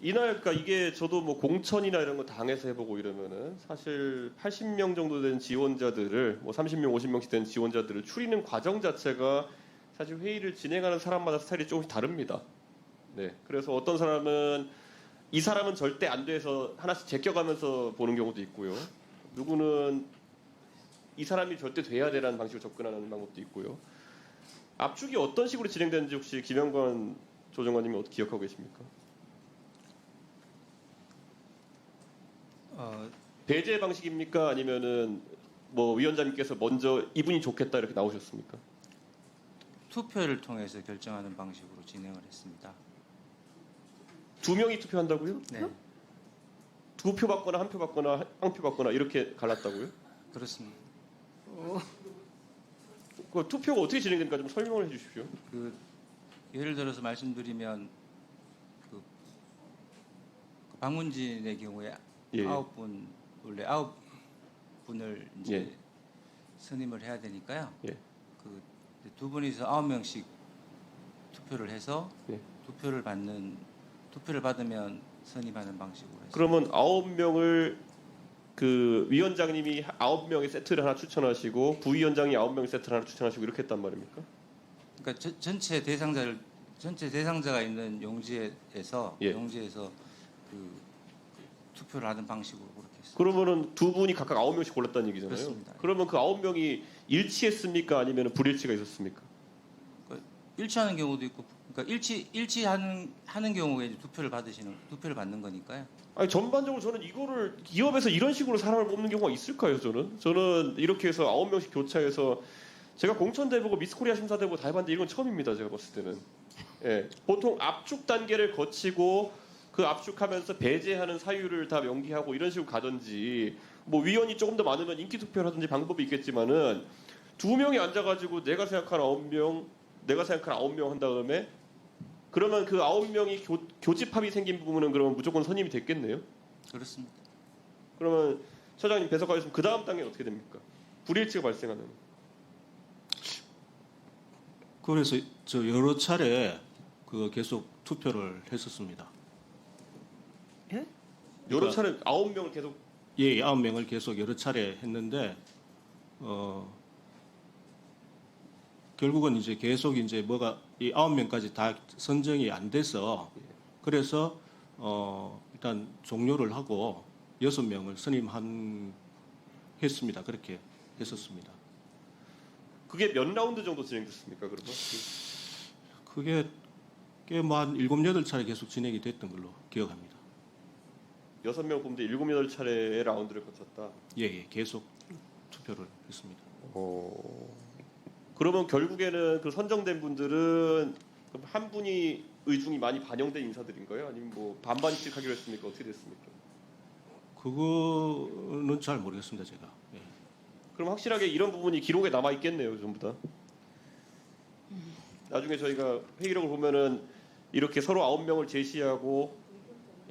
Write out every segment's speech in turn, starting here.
이날 그러니까 이게 저도 뭐 공천이나 이런 거 당해서 해보고 이러면은 사실 80명 정도 된 지원자들을 뭐 30명, 50명씩 된 지원자들을 추리는 과정 자체가 사실 회의를 진행하는 사람마다 스타일이 조금씩 다릅니다. 네, 그래서 어떤 사람은 이 사람은 절대 안 돼서 하나씩 제껴가면서 보는 경우도 있고요. 누구는 이 사람이 절대 돼야 되라는 방식으로 접근하는 방법도 있고요. 압축이 어떤 식으로 진행되는지 혹시 김영건 조정관님이 어떻게 기억하고 계십니까? 배제 방식입니까? 아니면은 뭐 위원장님께서 먼저 이분이 좋겠다 이렇게 나오셨습니까? 투표를 통해서 결정하는 방식으로 진행을 했습니다. 두 명이 투표한다고요? 네, 두 표 받거나 한 표 받거나 한 표 받거나 이렇게 갈랐다고요? 그렇습니다. 그 투표가 어떻게 진행되는가 좀 설명을 해주십시오. 예를 들어서 말씀드리면 박문진의 경우에 예. 9분 원래 9분을 이제 예. 선임을 해야 되니까요. 예. 두 분이서 9명씩 투표를 해서 예. 투표를 받으면 선임하는 방식으로 했습니다. 그러면 9명을 그 위원장님이 9명의 세트를 하나 추천하시고 부위원장이 9명의 세트를 하나 추천하시고 이렇게 했단 말입니까? 그러니까 전체 대상자가 있는 용지에서 예. 투표를 하는 방식으로 그렇게 했습니다. 그러면은 두 분이 각각 9명씩 골랐다는 얘기잖아요. 그렇습니다. 그러면 그 9명이 일치했습니까? 아니면 불일치가 있었습니까? 일치하는 경우도 있고, 그러니까 일치하는 경우에 이제 투표를 받는 거니까요. 아니 전반적으로 저는 이거를 기업에서 이런 식으로 사람을 뽑는 경우가 있을까요? 저는 이렇게 해서 9명씩 교차해서 제가 공천대보고 미스코리아 심사대보고 다 해봤는데 이건 처음입니다. 제가 봤을 때는. 예, 보통 압축 단계를 거치고 그 압축하면서 배제하는 사유를 다 명기하고 이런 식으로 가든지 뭐 위원이 조금 더 많으면 인기 투표를 하든지 방법이 있겠지만은 두 명이 앉아가지고 내가 생각하는 9명 한 다음에 그러면 그 9명이 교집합이 생긴 부분은 그러면 무조건 선임이 됐겠네요. 그렇습니다. 그러면 처장님 배석하셨으면 그 다음 단계는 어떻게 됩니까? 불일치가 발생하는. 그래서 저 여러 차례 계속 투표를 했었습니다. 예? 여러 차례 9명을 계속. 예, 9명을 계속 여러 차례 했는데 결국은 이제 계속 이제 뭐가 이 9명까지 다 선정이 안 돼서 그래서 일단 종료를 하고 6명을 했습니다. 그렇게 했었습니다. 그게 몇 라운드 정도 진행됐습니까? 그러면? 그게 꽤 뭐 한 7, 8차례 계속 진행이 됐던 걸로 기억합니다. 6명 뽑는데 7, 8차례의 라운드를 거쳤다. 예, 계속 투표를 했습니다. 그러면 결국에는 그 선정된 분들은 한 분이 의중이 많이 반영된 인사들인가요? 아니면 뭐 반반씩 하기로 했습니까? 어떻게 됐습니까? 그거는 잘 모르겠습니다, 제가. 예. 그럼 확실하게 이런 부분이 기록에 남아 있겠네요, 전부 다. 나중에 저희가 회의록을 보면은 이렇게 서로 9명을 제시하고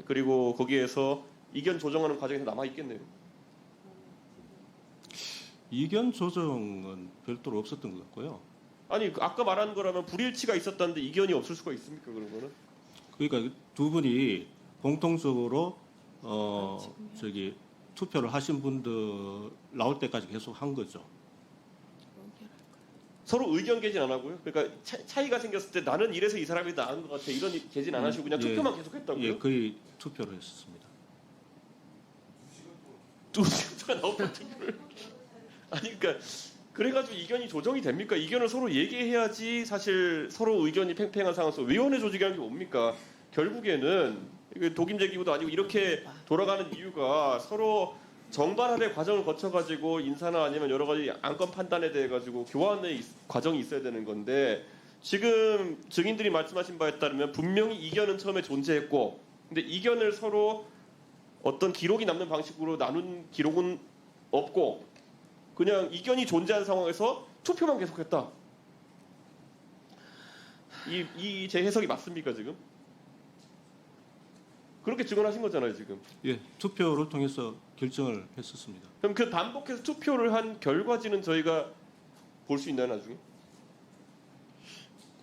그리고 거기에서 이견 조정하는 과정에서 남아 있겠네요. 이견 조정은 별도로 없었던 것 같고요. 아니 아까 말한 거라면 불일치가 있었다는데 이견이 없을 수가 있습니까? 그런 거는? 그러니까 두 분이 공통적으로 투표를 하신 분들 나올 때까지 계속 한 거죠. 서로 의견 개진 안 하고요. 그러니까 차이가 생겼을 때 나는 이래서 이 사람이 나은 것 같아. 이런 개진 안 하시고 그냥 투표만 계속 했다고요? 예, 거의 투표를 했었습니다. 2시간 동안 나오던 투표를. 아니 그러니까 그래가지고 이견이 조정이 됩니까? 이견을 서로 얘기해야지 사실 서로 의견이 팽팽한 상황에서 위원회 조직이라는 게 뭡니까? 결국에는 이게 독임제 기구도 아니고 이렇게 돌아가는 이유가 서로 정반합의 과정을 거쳐가지고 인사나 아니면 여러 가지 안건 판단에 대해 가지고 교환의 과정이 있어야 되는 건데 지금 증인들이 말씀하신 바에 따르면 분명히 이견은 처음에 존재했고 근데 이견을 서로 어떤 기록이 남는 방식으로 나눈 기록은 없고 그냥 이견이 존재한 상황에서 투표만 계속했다. 이 제 해석이 맞습니까 지금? 그렇게 증언하신 거잖아요 지금. 예, 투표를 통해서 결정을 했었습니다. 그럼 그 반복해서 투표를 한 결과지는 저희가 볼 수 있나요 나중에?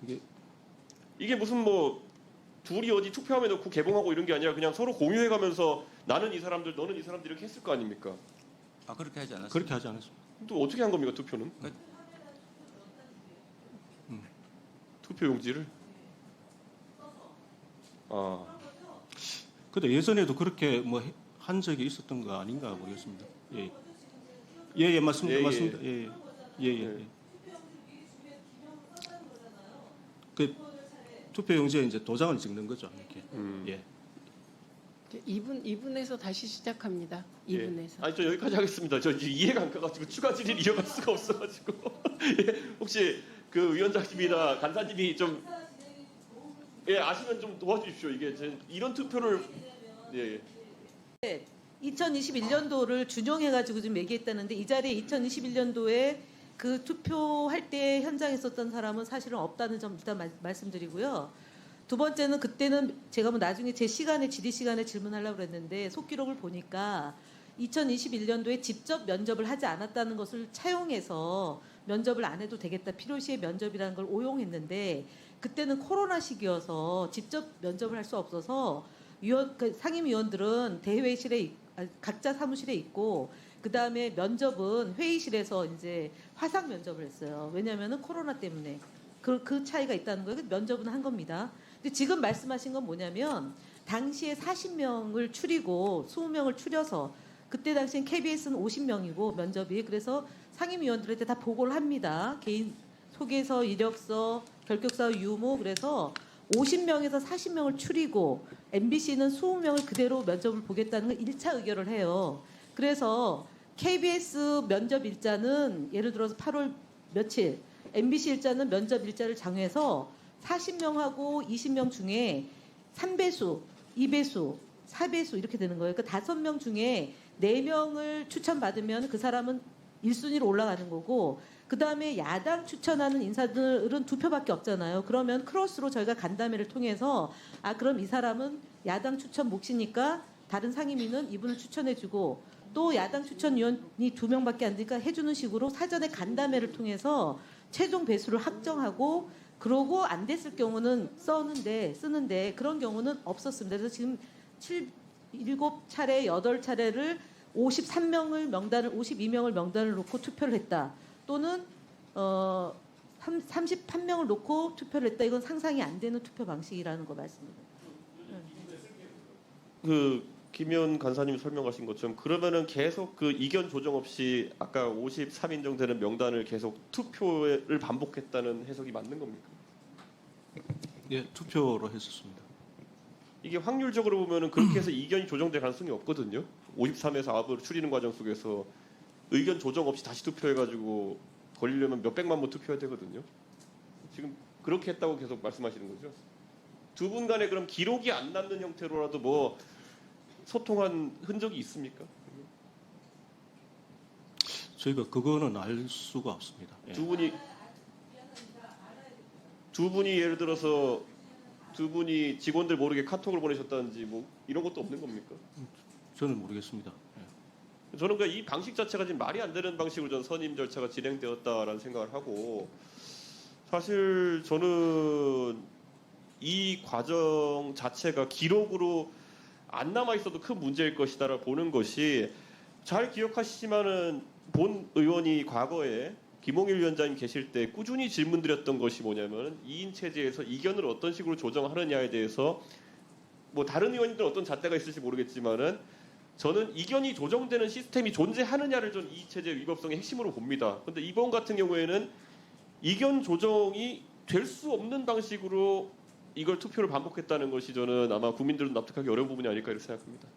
그게 이게 무슨 뭐 둘이 어디 투표함에 넣고 개봉하고 이런 게 아니라 그냥 서로 공유해가면서 나는 이 사람들, 너는 이 사람들 이렇게 했을 거 아닙니까? 아 그렇게 하지 않았어요? 그렇게 하지 않았습니다. 또 어떻게 한 겁니까 투표는? 투표 용지를? 아, 근데 예전에도 그렇게 뭐 한 적이 있었던 거 아닌가 모르겠습니다. 예, 예, 맞습니다. 예, 예. 맞습니다. 예, 예, 예. 네. 그 투표용지에 이제 도장을 찍는 거죠. 이렇게. 예. 2분에서 다시 시작합니다. 예. 2분에서. 아니 저 여기까지 하겠습니다. 저 이제 이해가 안 가가지고 추가 질의 이어갈 수가 없어가지고 예, 혹시 그 위원장님이나 간사님이 좀 예, 아시면 좀 도와주십시오. 이게 이런 투표를 예. 2021년도를 준용해가지고 지금 얘기했다는데 이 자리에 2021년도에 그 투표할 때 현장에 있었던 사람은 사실은 없다는 점 일단 말씀드리고요. 두 번째는 그때는 제가 뭐 나중에 제 시간에 질의 시간에 질문하려고 그랬는데 속기록을 보니까 2021년도에 직접 면접을 하지 않았다는 것을 차용해서 면접을 안 해도 되겠다. 필요시에 면접이라는 걸 오용했는데 그때는 코로나 시기여서 직접 면접을 할 수 없어서 상임위원들은 대회실에 각자 사무실에 있고 그 다음에 면접은 회의실에서 이제 화상 면접을 했어요. 왜냐하면은 코로나 때문에 그 차이가 있다는 거예요. 면접은 한 겁니다. 근데 지금 말씀하신 건 뭐냐면 당시에 40명을 추리고 20명을 추려서 그때 당시엔 KBS는 50명이고 면접이 그래서 상임위원들한테 다 보고를 합니다. 개인 소개서, 이력서, 결격사 유무 그래서 50명에서 40명을 추리고 MBC는 20명을 그대로 면접을 보겠다는 걸 1차 의결을 해요. 그래서 KBS 면접 일자는 예를 들어서 8월 며칠, MBC 일자는 면접 일자를 정해서 40명하고 20명 중에 3배수, 2배수, 4배수 이렇게 되는 거예요. 그러니까 5명 중에 4명을 추천받으면 그 사람은 1순위로 올라가는 거고 그 다음에 야당 추천하는 인사들은 2표밖에 없잖아요. 그러면 크로스로 저희가 간담회를 통해서 그럼 이 사람은 야당 추천 몫이니까 다른 상임위는 이분을 추천해주고 또 야당 추천위원이 2명밖에 안 되니까 해주는 식으로 사전에 간담회를 통해서 최종 배수를 확정하고 그러고 안 됐을 경우는 쓰는데 그런 경우는 없었습니다. 그래서 지금 7차례, 8차례를 52명을 명단을 놓고 투표를 했다. 또는 33명을 놓고 투표를 했다. 이건 상상이 안 되는 투표 방식이라는 거 말씀입니다. 그 김현 간사님 설명하신 것처럼 그러면은 계속 그 이견 조정 없이 아까 53인 되는 명단을 계속 투표를 반복했다는 해석이 맞는 겁니까? 예, 투표로 했었습니다. 이게 확률적으로 보면은 그렇게 해서 이견이 조정될 가능성이 없거든요. 53에서 9으로 추리는 과정 속에서 의견 조정 없이 다시 투표해가지고 걸리려면 몇백만 번 투표해야 되거든요. 지금 그렇게 했다고 계속 말씀하시는 거죠? 두 분 간에 그럼 기록이 안 남는 형태로라도 뭐 소통한 흔적이 있습니까? 저희가 그거는 알 수가 없습니다. 예. 두 분이 예를 들어서 두 분이 직원들 모르게 카톡을 보내셨다든지 뭐 이런 것도 없는 겁니까? 저는 모르겠습니다. 예. 저는 그러니까 이 방식 자체가 지금 말이 안 되는 방식으로 전 선임 절차가 진행되었다라는 생각을 하고 사실 저는 이 과정 자체가 기록으로 안 남아 있어도 큰 문제일 것이다라 보는 것이 잘 기억하시지만은 본 의원이 과거에 김홍일 위원장님 계실 때 꾸준히 질문드렸던 것이 뭐냐면 2인 체제에서 이견을 어떤 식으로 조정하느냐에 대해서 뭐 다른 의원님들은 어떤 잣대가 있을지 모르겠지만은 저는 이견이 조정되는 시스템이 존재하느냐를 전 이 체제의 위법성의 핵심으로 봅니다. 그런데 이번 같은 경우에는 이견 조정이 될 수 없는 방식으로 이걸 투표를 반복했다는 것이 저는 아마 국민들은 납득하기 어려운 부분이 아닐까 이렇게 생각합니다.